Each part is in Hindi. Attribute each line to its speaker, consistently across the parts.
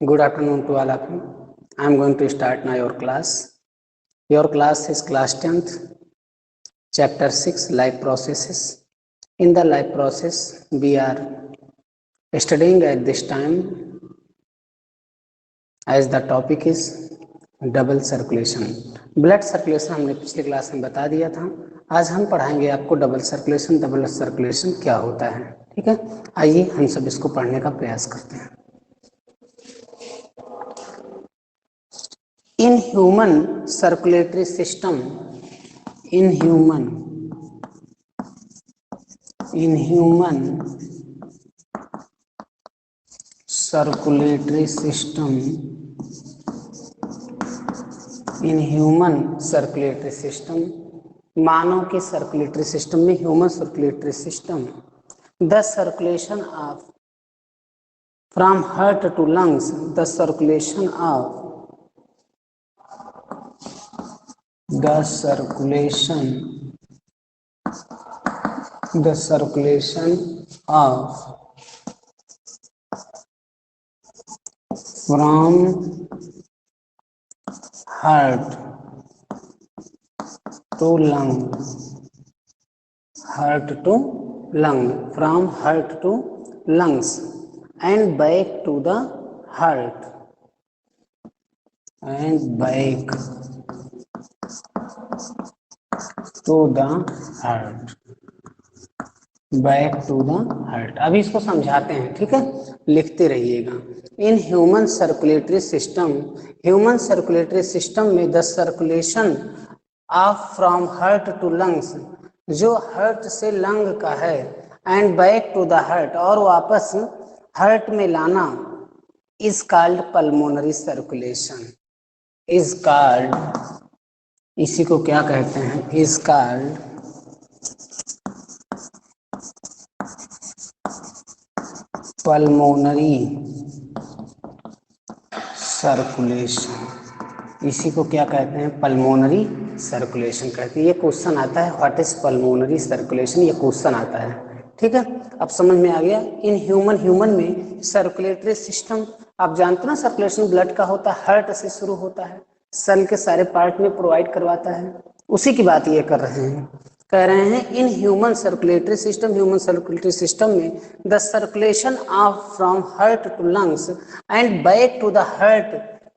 Speaker 1: Good afternoon to all of you. I am going to start now your class. Your class is class 10th, chapter 6, life processes. In the life process, we are studying at this time as the topic is double circulation. Blood circulation हमने पिछली क्लास में बता दिया था. आज हम पढ़ाएंगे आपको डबल सर्कुलेशन. डबल सर्कुलेशन क्या होता है, ठीक है. आइए हम सब इसको पढ़ने का प्रयास करते हैं. In human circulatory system, in human circulatory system, in human circulatory system, मानव के सर्कुलेटरी सिस्टम में, human circulatory system, the circulation of from heart to lungs, the circulation of the circulation of from heart to lung, from heart to lungs and back to the heart, and back to the heart, back to the heart. अभी इसको समझाते हैं, ठीक है, लिखते रहिएगा. In human circulatory system, human circulatory system में the circulation of from heart to lungs, जो हार्ट से लंग का है, and back to the heart, और वापस हार्ट में लाना, is called pulmonary circulation. Is called, इसी को क्या कहते हैं, इज कॉल्ड पल्मोनरी सर्कुलेशन. इसी को क्या कहते हैं, पल्मोनरी सर्कुलेशन कहते हैं. ये क्वेश्चन आता है, व्हाट इज पल्मोनरी सर्कुलेशन, ये क्वेश्चन आता है, ठीक है. अब समझ में आ गया. इन ह्यूमन में सर्कुलेटरी सिस्टम, आप जानते ना, सर्कुलेशन ब्लड का होता है, हार्ट से शुरू होता है, सेल के सारे पार्ट में प्रोवाइड करवाता है. उसी की बात ये कर रहे हैं, कह रहे हैं in human circulatory system, human circulatory system में the circulation of from heart to lungs and back to the heart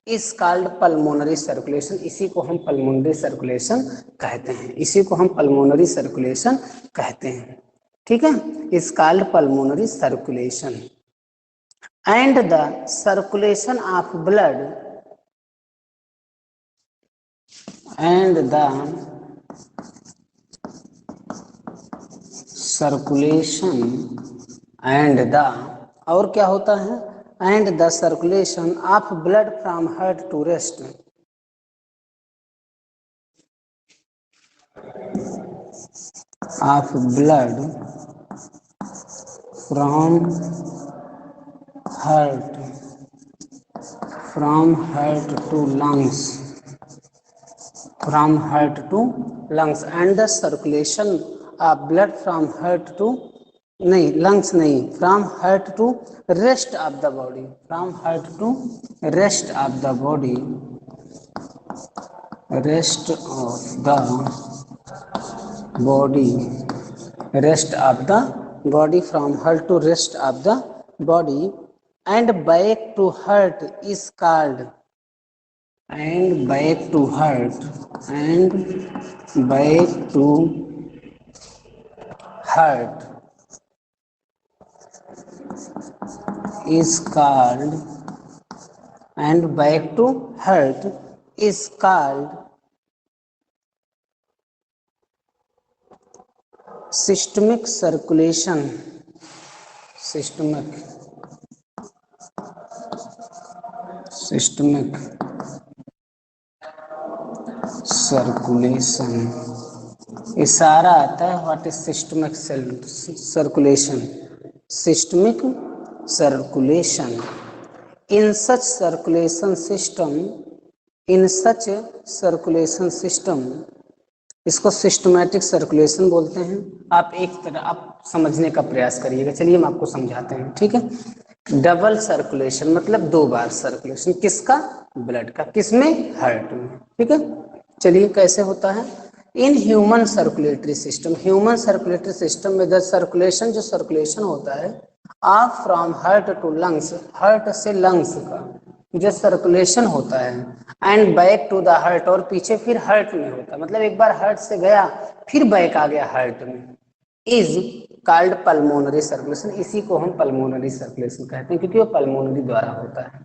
Speaker 1: is called pulmonary circulation. इसी को हम पल्मोनरी सर्कुलेशन कहते हैं, इसी को हम पल्मोनरी सर्कुलेशन कहते हैं, ठीक है. Is called pulmonary circulation. And the circulation of blood and the circulation and the, और क्या होता है, and the circulation of blood from heart to rest, of blood from heart to lungs, from heart to lungs, and the circulation of blood from heart to, नहीं lungs नहीं, from heart to rest of the body, from heart to rest of the body, rest of the body, rest of the body, from heart to rest of the body, and back to heart is called, and back to heart, and back to heart is called, and back to heart is called systemic circulation. systemic circulation. ये सारा आता है, what is systemic circulation, systemic circulation. In such circulation system, इसको सिस्टमैटिक सर्कुलेशन बोलते हैं. आप एक तरह आप समझने का प्रयास करिएगा. चलिए हम आपको समझाते हैं, ठीक है. डबल सर्कुलेशन मतलब दो बार सर्कुलेशन, किसका? ब्लड का, किसमें? हार्ट में। ठीक है, चलिए कैसे होता है। In human circulatory system, human circulatory system में द सर्कुलेशन, जो सर्कुलेशन होता है of from heart to lungs, heart से लंग्स का जो सर्कुलेशन होता है, and back to the heart, और पीछे फिर हार्ट में होता है, मतलब एक बार हार्ट से गया फिर बैक आ गया हार्ट में, इज कॉल्ड पल्मोनरी सर्कुलेशन। इसी को हम पल्मोनरी सर्कुलेशन कहते हैं, क्योंकि वो पल्मोनरी द्वारा होता है।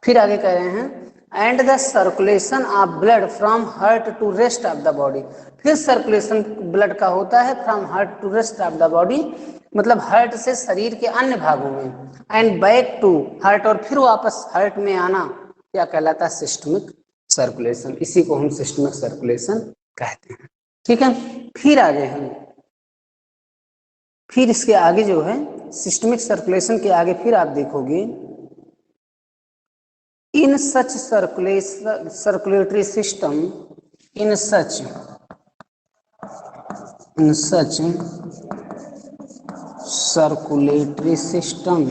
Speaker 1: फिर आगे कह रहे हैं and the circulation of blood from heart to rest of the body. फिर सर्कुलेशन ब्लड का होता है from heart to rest of the body, मतलब हार्ट से शरीर के अन्य भागों में, एंड बैक टू हार्ट, और फिर वापस हार्ट में आना क्या कहलाता है? Systemic circulation. इसी को हम सिस्टमिक सर्कुलेशन कहते हैं। ठीक है, फिर आगे हम, फिर इसके आगे जो है सिस्टमिक सर्कुलेशन के आगे फिर आप देखोगे इन सच सर्कुलेटरी सिस्टम, इन सच सर्कुलेटरी सिस्टम,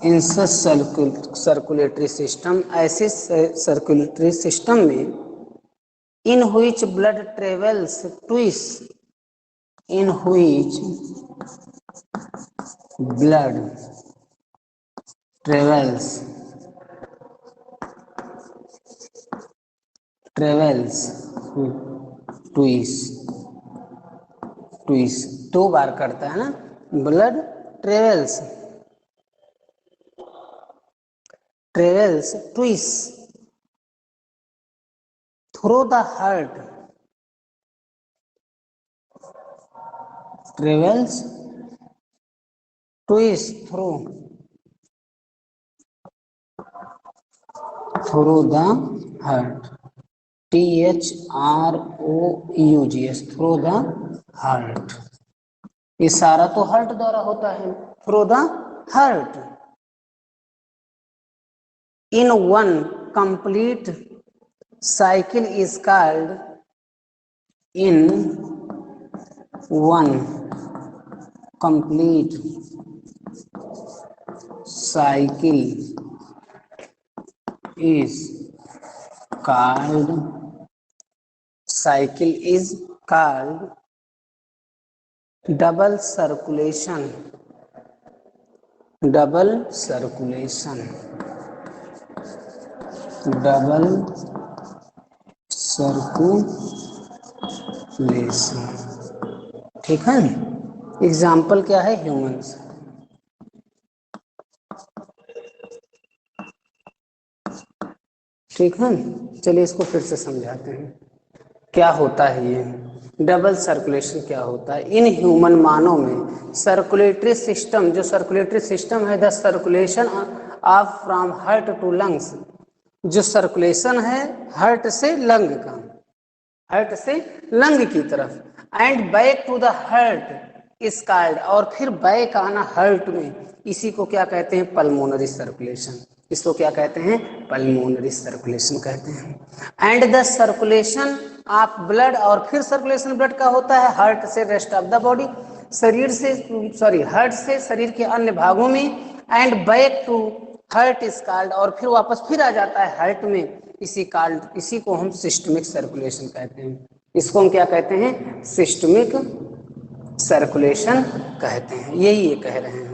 Speaker 1: इन सच सर्कुलेटरी सिस्टम, ऐसे सर्कुलेटरी सिस्टम में इन which blood travels twice, in which blood travels travels twice, twice दो बार करता है ना, blood travels, travels twice through the heart, travels twice through the heart, THROUGS, through the heart. ये सारा तो हार्ट द्वारा होता है, through the heart, in one complete cycle is called, in one complete cycle is called, cycle is called double circulation, double circulation, double circulation। ठीक है, एग्जाम्पल क्या है? ह्यूमंस। ठीक है, चलिए इसको फिर से समझाते हैं क्या होता है ये डबल सर्कुलेशन, क्या होता है इन ह्यूमन मानव में। सर्कुलेटरी सिस्टम, जो सर्कुलेटरी सिस्टम है, the circulation of from heart to lungs, जो सर्कुलेशन है हार्ट से लंग का, हार्ट से लंग की तरफ, and back to the heart is called, और फिर बैक आना हार्ट में, इसी को क्या कहते हैं? Pulmonary circulation. इसको क्या कहते हैं? पल्मोनरी सर्कुलेशन कहते हैं। And the circulation of blood, और फिर सर्कुलेशन ब्लड का होता है हार्ट से रेस्ट ऑफ द बॉडी, शरीर से, सॉरी हार्ट से शरीर के अन्य भागों में, and back to heart is called, और फिर वापस फिर आ जाता है हार्ट में, इसी को हम सिस्टमिक सर्कुलेशन कहते हैं। इसको हम क्या कहते हैं? सिस्टमिक सर्कुलेशन कहते हैं, यही ये कह रहे हैं।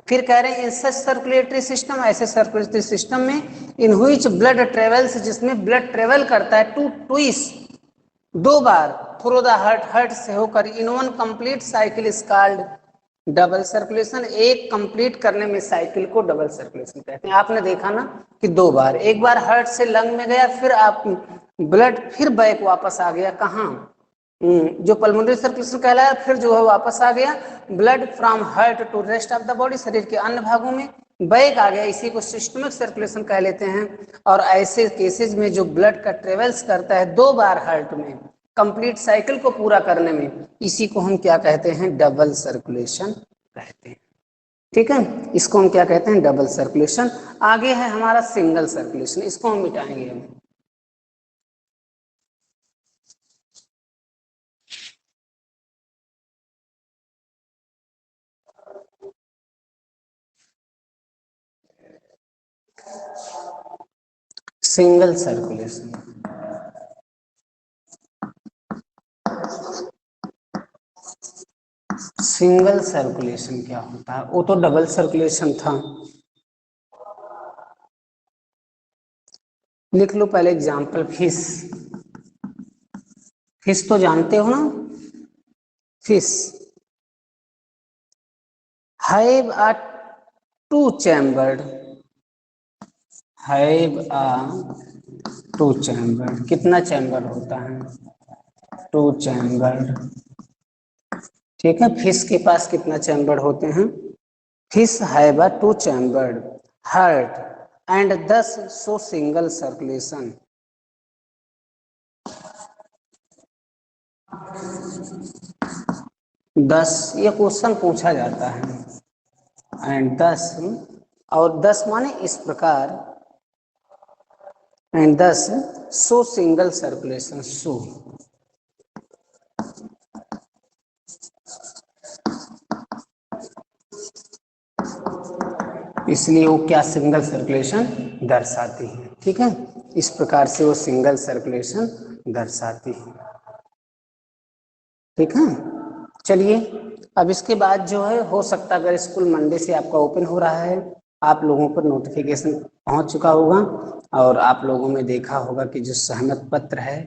Speaker 1: फिर कह रहे हैं इन सच सर्कुलेटरी सिस्टम, ऐसे सर्कुलेटरी सिस्टम में, इन हुईच ब्लड ट्रेवल्स, जिसमें ब्लड ट्रेवल करता है, टू ट्विस दो बार, थ्रू द हार्ट, हार्ट से होकर, in one complete cycle is called double circulation. एक कंप्लीट करने में साइकिल को डबल सर्कुलेशन कहते हैं। आपने देखा ना कि दो बार, एक बार हार्ट से लंग में गया, फिर आप ब्लड फिर बैक वापस आ गया कहाँ? जो पल्मोनरी सर्कुलेशन कहलाया, फिर जो है वापस आ गया blood from heart to rest of the body, शरीर के अन्य भागों में बैक आ गया, इसी को सिस्टमिक सर्कुलेशन कह लेते हैं। और ऐसे केसेस में जो ब्लड का ट्रेवल्स करता है दो बार हार्ट में, कंप्लीट साइकिल को पूरा करने में, इसी को हम क्या कहते हैं? डबल सर्कुलेशन कहते हैं। ठीक है, इसको हम क्या कहते हैं? Double circulation. आगे है हमारा सिंगल सर्कुलेशन, इसको हम मिटाएंगे हम। Single circulation. सिंगल सर्कुलेशन क्या होता है? वो तो डबल सर्कुलेशन था। लिख लो पहले एग्जाम्पल। फिश, फिश तो जानते हो ना? Fish have a two chambered, have a two chambered. कितना चैम्बर होता है? Two chambered. ठीक है, फिश के पास कितना चैम्बर होते हैं? Fish have a two chambered heart and दस सो सिंगल सर्कुलेशन। 10 ये क्वेश्चन पूछा जाता है। एंड 10, और 10 माने इस प्रकार, एंड 10 सो सिंगल सर्कुलेशन। सो इसलिए वो क्या सिंगल सर्कुलेशन दर्शाती है। ठीक है, इस प्रकार से वो सिंगल सर्कुलेशन दर्शाती है। ठीक है, चलिए अब इसके बाद जो है, हो सकता है अगर स्कूल मंडे से आपका ओपन हो रहा है, आप लोगों पर नोटिफिकेशन पहुंच चुका होगा और आप लोगों में देखा होगा कि जो सहमत पत्र है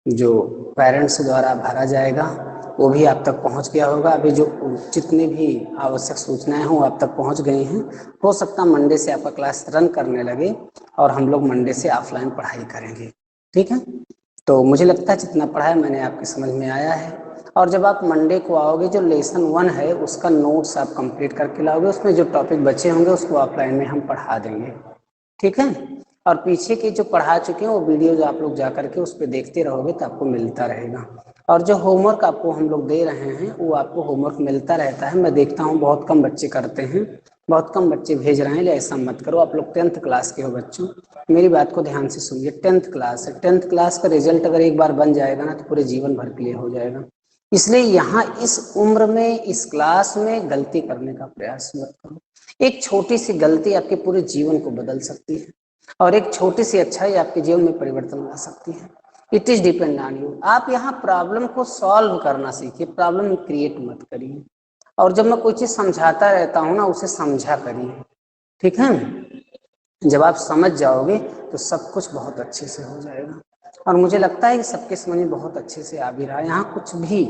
Speaker 1: जो पेरेंट्स द्वारा भरा जाएगा वो भी आप तक पहुंच गया होगा। अभी जो जितनी भी आवश्यक सूचनाएं हों आप तक पहुंच गई हैं। हो सकता है मंडे से आपका क्लास रन करने लगे और हम लोग मंडे से ऑफलाइन पढ़ाई करेंगे। ठीक है, तो मुझे लगता है जितना पढ़ाया मैंने आपके समझ में आया है। और जब आप मंडे को आओगे, जो लेसन 1 है उसका नोट्स आप कंप्लीट करके लाओगे, उसमें जो टॉपिक बचे होंगे उसको ऑफलाइन में हम पढ़ा देंगे। ठीक है, और पीछे के जो पढ़ा चुके हैं वो वीडियो जो आप लोग जा करके उस पर देखते रहोगे तो आपको मिलता रहेगा। और जो होमवर्क आपको हम लोग दे रहे हैं वो आपको होमवर्क मिलता रहता है। मैं देखता हूँ बहुत कम बच्चे करते हैं, बहुत कम बच्चे भेज रहे हैं। ऐसा मत करो, आप लोग 10th क्लास के हो बच्चों, मेरी बात को ध्यान से सुनिए। 10th क्लास है, 10th क्लास का रिजल्ट अगर एक बार बन जाएगा ना तो पूरे जीवन भर के लिए हो जाएगा। इसलिए यहाँ इस उम्र में इस क्लास में गलती करने का प्रयास मत करो। एक छोटी सी गलती आपके पूरे जीवन को बदल सकती है और एक छोटी सी अच्छाई आपके जीवन में परिवर्तन ला सकती है। It is depend on you. आप यहाँ प्रॉब्लम को सॉल्व करना सीखिए, प्रॉब्लम क्रिएट मत करिए। और जब मैं कोई चीज समझाता रहता हूँ ना, उसे समझा करिए। ठीक है, जब आप समझ जाओगे तो सब कुछ बहुत अच्छे से हो जाएगा। और मुझे लगता है कि सबके समझ में बहुत अच्छे से आ भी रहा है। यहाँ कुछ भी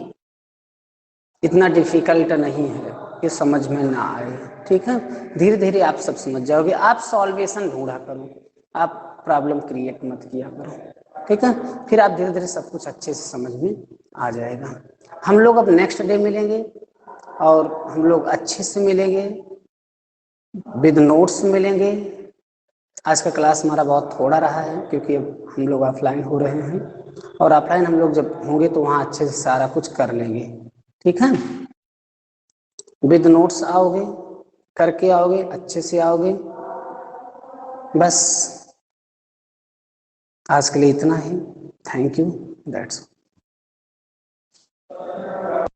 Speaker 1: इतना डिफिकल्ट नहीं है कि समझ में ना आए। ठीक है, धीरे धीरे आप सब समझ जाओगे। आप सॉल्वेशन ढूंढा करो, आप प्रॉब्लम क्रिएट मत किया करो। ठीक है, फिर आप धीरे धीरे सब कुछ अच्छे से समझ में आ जाएगा। हम लोग अब नेक्स्ट डे मिलेंगे और हम लोग अच्छे से मिलेंगे, विद नोट्स मिलेंगे। आज का क्लास हमारा बहुत थोड़ा रहा है क्योंकि अब हम लोग ऑफलाइन हो रहे हैं और ऑफलाइन हम लोग जब होंगे तो वहाँ अच्छे से सारा कुछ कर लेंगे। ठीक है, विद नोट्स आओगे, करके आओगे, अच्छे से आओगे। बस आज के लिए इतना ही। Thank you, that's